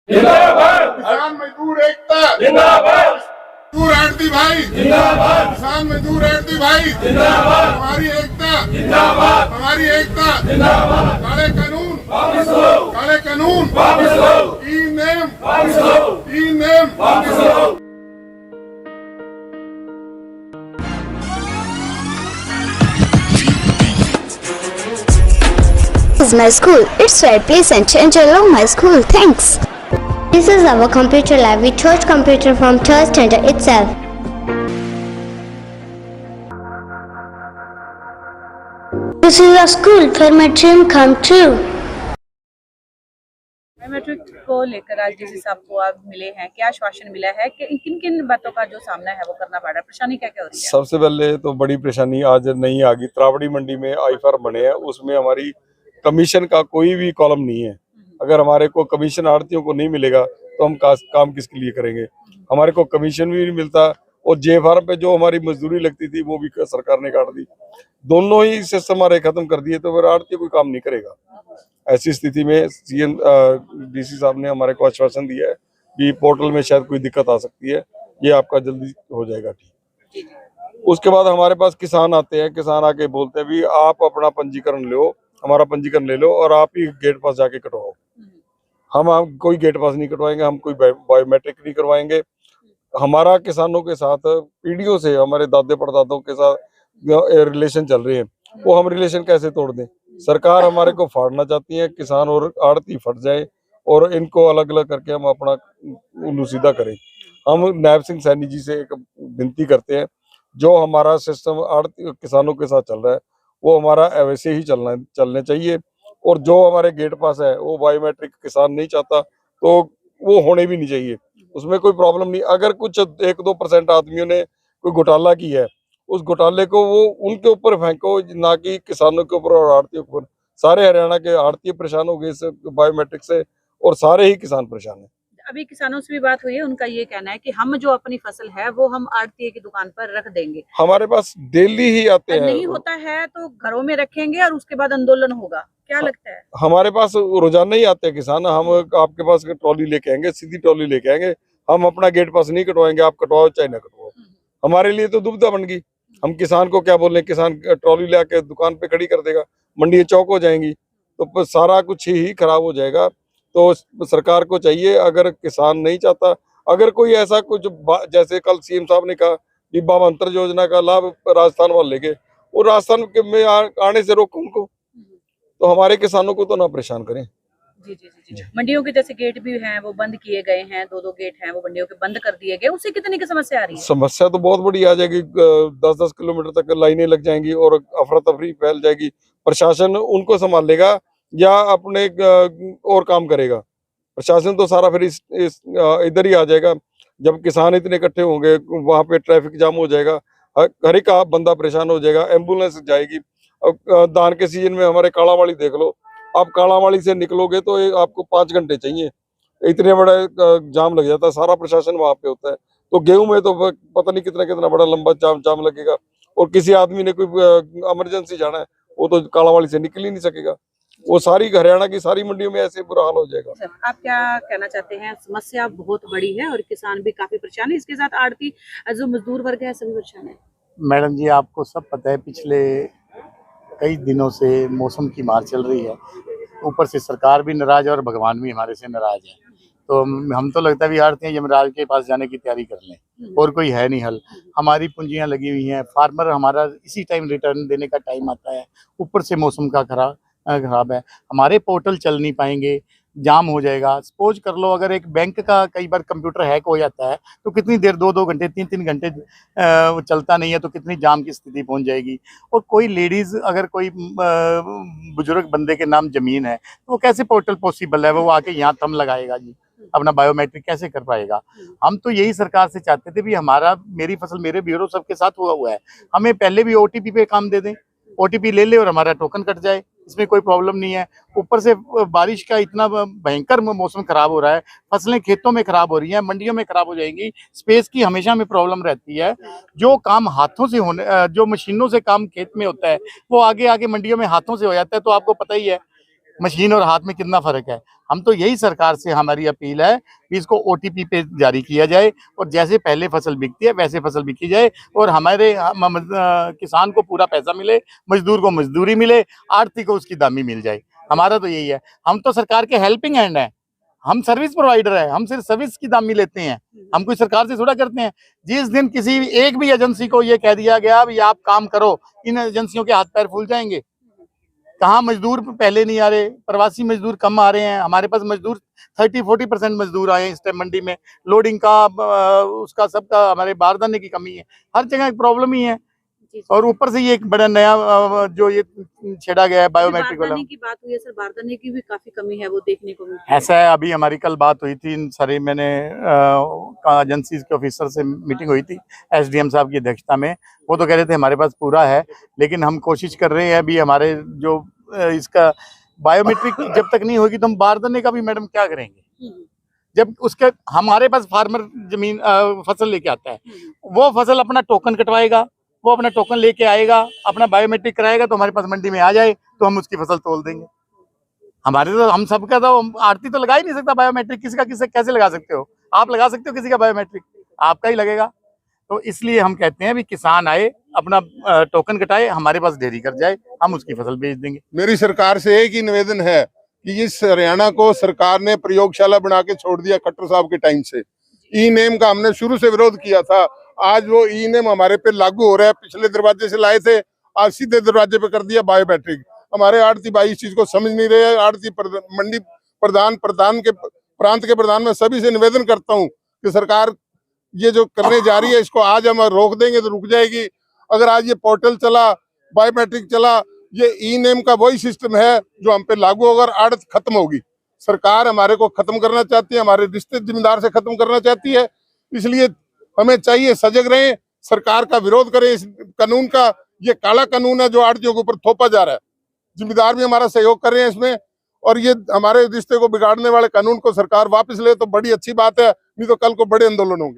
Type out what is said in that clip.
जिंदाबाद। किसान मजदूर एकता जिंदाबाद। मजदूर आड़ती भाई जिंदाबाद। किसान मजदूर आड़ती भाई जिंदाबाद। हमारी एकता जिंदाबाद। हमारी एकता जिंदाबाद। काले कानून वापस लो। काले कानून वापस लो। ई नेम वापस लो। ई नेम वापस लो। This is my school. It's right place and change. I love my school. Thanks. This is our computer lab. We chose computer from church center itself. This is a school where my dream come true. Biometric को लेकर आज DC साहब को आप मिले हैं, क्या आश्वासन मिला है कि किन किन बातों का जो सामना है वो करना पड़ रहा है, परेशानी क्या क्या हो रही है? सबसे पहले तो बड़ी परेशानी आज नहीं आ गई। त्रावड़ी मंडी में आई फार्म बने हैं, उसमें हमारी कमीशन का कोई भी कॉलम नहीं है। अगर हमारे को कमीशन आड़तियों को नहीं मिलेगा तो हम काम किसके लिए करेंगे? हमारे को कमीशन भी नहीं मिलता और जे फार्म पे जो हमारी मजदूरी लगती थी वो भी सरकार ने काट दी। दोनों ही सिस्टम हमारे खत्म कर दिए तो फिर आड़ती कोई काम नहीं करेगा। ऐसी स्थिति में सीएम डीसी साहब ने हमारे को आश्वासन दिया है कि पोर्टल में शायद कोई दिक्कत आ सकती है, ये आपका जल्दी हो जाएगा ठीक। उसके बाद हमारे पास किसान आते हैं, किसान आके बोलते हैं भी आप अपना पंजीकरण लो, हमारा पंजीकरण ले लो और आप ही गेट पास जाके कटवाओ। हम कोई गेट पास नहीं कटवाएंगे, हम कोई बायोमेट्रिक नहीं करवाएंगे। हमारा किसानों के साथ पीढ़ियों से हमारे दादे परदादों के साथ रिलेशन चल रहे हैं, वो हम रिलेशन कैसे तोड़ दें? सरकार हमारे को फाड़ना चाहती है, किसान और आड़ती फट जाए और इनको अलग अलग करके हम अपना उल्लू सीधा करें। हम नायब सिंह सैनी जी से एक विनती करते हैं, जो हमारा सिस्टम आड़ती किसानों के साथ चल रहा है वो हमारा वैसे ही चलने चाहिए। और जो हमारे गेट पास है वो बायोमेट्रिक किसान नहीं चाहता तो वो होने भी नहीं चाहिए, उसमें कोई प्रॉब्लम नहीं। अगर कुछ 1-2% आदमियों ने कोई घोटाला किया है, उस घोटाले को वो उनके ऊपर फेंको, ना कि किसानों के ऊपर और आड़तियों के ऊपर। सारे हरियाणा के आड़ती परेशान हो गए इस बायोमेट्रिक से और सारे ही किसान परेशान हैं। अभी किसानों से भी बात हुई है, उनका ये कहना है कि हम जो अपनी फसल है वो हम आड़ती की दुकान पर रख देंगे। हमारे पास डेली ही आते हैं, नहीं होता है तो घरों में रखेंगे और उसके बाद आंदोलन होगा, क्या लगता है? हमारे पास रोजाना ही आते हैं किसान। हम आपके पास ट्रॉली लेके आएंगे, सीधी ट्रॉली लेके आएंगे। हम अपना गेट पास नहीं कटवाएंगे, आप कटवाओ चाहे ना कटवाओ। हमारे लिए तो दुविधा बन गई। हम किसान को क्या बोले? किसान ट्रॉली ले आके दुकान पे खड़ी कर देगा, मंडी चौक हो जाएंगी तो सारा कुछ ही खराब हो जाएगा। तो सरकार को चाहिए, अगर किसान नहीं चाहता, अगर कोई ऐसा कुछ जैसे कल सीएम साहब ने कहा कि बाबा अंतर योजना का लाभ राजस्थान वाले लेंगे, वो राजस्थान में आने से रोको उनको, तो हमारे किसानों को तो ना परेशान करें। जी जी जी जी। मंडियों के जैसे गेट भी हैं वो बंद किए गए हैं, 2-2 गेट हैं वो मंडियों के बंद कर दिए गए, उससे कितनी की समस्या आ रही है? समस्या तो बहुत बड़ी आ जाएगी। 10-10 किलोमीटर तक लाइनें लग जाएंगी और अफरा तफरी फैल जाएगी। प्रशासन उनको संभाल लेगा या अपने और काम करेगा? प्रशासन तो सारा फिर इधर ही आ जाएगा। जब किसान इतने इकट्ठे होंगे वहां पे ट्रैफिक जाम हो जाएगा, हर एक बंदा परेशान हो जाएगा। एम्बुलेंस जाएगी। धान के सीजन में हमारे कालावाड़ी देख लो, आप कालावाड़ी से निकलोगे तो आपको 5 घंटे चाहिए, इतने बड़ा जाम लग जाता है। सारा प्रशासन वहां पे होता है, तो गेहूं में तो पता नहीं कितना कितना बड़ा लंबा जाम लगेगा। और किसी आदमी ने कोई इमरजेंसी जाना है वो तो कालावाड़ी से निकल ही नहीं सकेगा। वो सारी हरियाणा की सारी मंडियों में ऐसे बुरा हाल हो जाएगा। आप क्या कहना चाहते हैं? समस्या बहुत बड़ी है और किसान भी काफी परेशान है, इसके साथ आड़ती जो मजदूर वर्ग है सभी परेशान है। मैडम जी, आपको सब पता है पिछले कई दिनों से मौसम की मार चल रही है, ऊपर से सरकार भी नाराज है और भगवान भी हमारे से नाराज है। तो हम तो लगता है भी आड़ती हैं यमराज के पास जाने की तैयारी कर लें, और कोई है नहीं हल। हमारी पूंजियां लगी हुई हैं, फार्मर हमारा इसी टाइम रिटर्न देने का टाइम आता है, ऊपर से मौसम का खराब है। हमारे पोर्टल चल नहीं पाएंगे, जाम हो जाएगा। सपोज कर लो अगर एक बैंक का कई बार कंप्यूटर हैक हो जाता है तो कितनी देर 2-2 घंटे 3-3 घंटे चलता नहीं है, तो कितनी जाम की स्थिति पहुंच जाएगी। और कोई लेडीज अगर कोई बुजुर्ग बंदे के नाम जमीन है तो वो कैसे पोर्टल पॉसिबल है? वो आके यहाँ थंब लगाएगा जी, अपना बायोमेट्रिक कैसे कर पाएगा? हम तो यही सरकार से चाहते थे भी हमारा मेरी फसल मेरे ब्यूरो सबके साथ हुआ है, हमें पहले भी ओटीपी पे काम दे दें, ओटीपी ले ले और हमारा टोकन कट जाए, इसमें कोई प्रॉब्लम नहीं है। ऊपर से बारिश का इतना भयंकर मौसम खराब हो रहा है, फसलें खेतों में खराब हो रही हैं, मंडियों में खराब हो जाएंगी। स्पेस की हमेशा में प्रॉब्लम रहती है। जो काम हाथों से होने, जो मशीनों से काम खेत में होता है वो आगे आगे मंडियों में हाथों से हो जाता है। तो आपको पता ही है मशीन और हाथ में कितना फर्क है। हम तो यही सरकार से हमारी अपील है कि इसको OTP पे जारी किया जाए और जैसे पहले फसल बिकती है वैसे फसल बिकी जाए और हमारे किसान को पूरा पैसा मिले, मजदूर को मजदूरी मिले, आढ़ती को उसकी दामी मिल जाए। हमारा तो यही है। हम तो सरकार के हेल्पिंग हैंड हैं, हम सर्विस प्रोवाइडर है, हम सिर्फ सर्विस की दामी लेते हैं, हम कोई सरकार से थोड़ा करते हैं। जिस दिन किसी एक भी एजेंसी को ये कह दिया गया भी आप काम करो, इन एजेंसियों के हाथ पैर फूल जाएंगे। कहाँ मजदूर पहले नहीं आ रहे, प्रवासी मजदूर कम आ रहे हैं। हमारे पास मजदूर 30-40% मजदूर आए हैं इस टाइम मंडी में। लोडिंग का उसका सबका हमारे बारदाने की कमी है, हर जगह एक प्रॉब्लम ही है। और ऊपर से ये एक बड़ा नया जो ये छेड़ा गया है बायोमेट्रिक वाला। बारदाने की बात हुई है सर, बारदाने की भी काफी कमी है, वो देखने को मिलती है। ऐसा है, अभी हमारी कल बात हुई थी इन सारे मैंने एजेंसीज के ऑफिसर से मीटिंग हुई थी SDM साहब की अध्यक्षता में। वो तो कह रहे थे हमारे पास पूरा है, लेकिन हम कोशिश कर रहे हैं अभी हमारे जो इसका बायोमेट्रिक जब तक नहीं होगी तो हम बारदाने का भी मैडम क्या करेंगे। जब उसके हमारे पास फार्मर जमीन फसल लेके आता है, वो फसल अपना टोकन कटवाएगा, वो अपना टोकन लेके आएगा, अपना बायोमेट्रिक कराएगा तो हमारे पास मंडी में आ जाए तो हम उसकी फसल तोल देंगे। हमारे तो हम सबका तो आड़ती तो लगा ही नहीं सकता बायोमेट्रिक। किसी का किसे कैसे लगा सकते हो आप? लगा सकते हो किसी का बायोमेट्रिक? आपका ही लगेगा। तो इसलिए हम कहते हैं भी किसान आए, अपना टोकन कटाए, हमारे पास ढेरी कर जाए, हम उसकी फसल बेच देंगे। मेरी सरकार से एक ही निवेदन है कि इस हरियाणा को सरकार ने प्रयोगशाला बना के छोड़ दिया खट्टर साहब के टाइम से। ई-नेम का हमने शुरू से विरोध किया था, आज वो ई-नेम हमारे पे लागू हो रहा है। पिछले दरवाजे से लाए थे, आज सीधे दरवाजे पे कर दिया बायोमेट्रिक। हमारे आड़ती भाई इस चीज को समझ नहीं रहे। आड़ती मंडी प्रधान के प्रांत के प्रधान में सभी से निवेदन करता हूँ कि सरकार ये जो करने जा रही है इसको आज हम रोक देंगे तो रुक जाएगी। अगर आज ये पोर्टल चला, बायोमेट्रिक चला, ये ई-नेम का वही सिस्टम है जो हम पे लागू होगा, आड़त खत्म होगी। सरकार हमारे को खत्म करना चाहती है, हमारे रिश्ते जिम्मेदार से खत्म करना चाहती है। इसलिए हमें चाहिए सजग रहें, सरकार का विरोध करें इस कानून का। ये काला कानून है जो आड़तियों के ऊपर थोपा जा रहा है। जिम्मेदार भी हमारा सहयोग कर रहे हैं इसमें, और ये हमारे रिश्ते को बिगाड़ने वाले कानून को सरकार वापस ले तो बड़ी अच्छी बात है, नहीं तो कल को बड़े आंदोलन होंगे।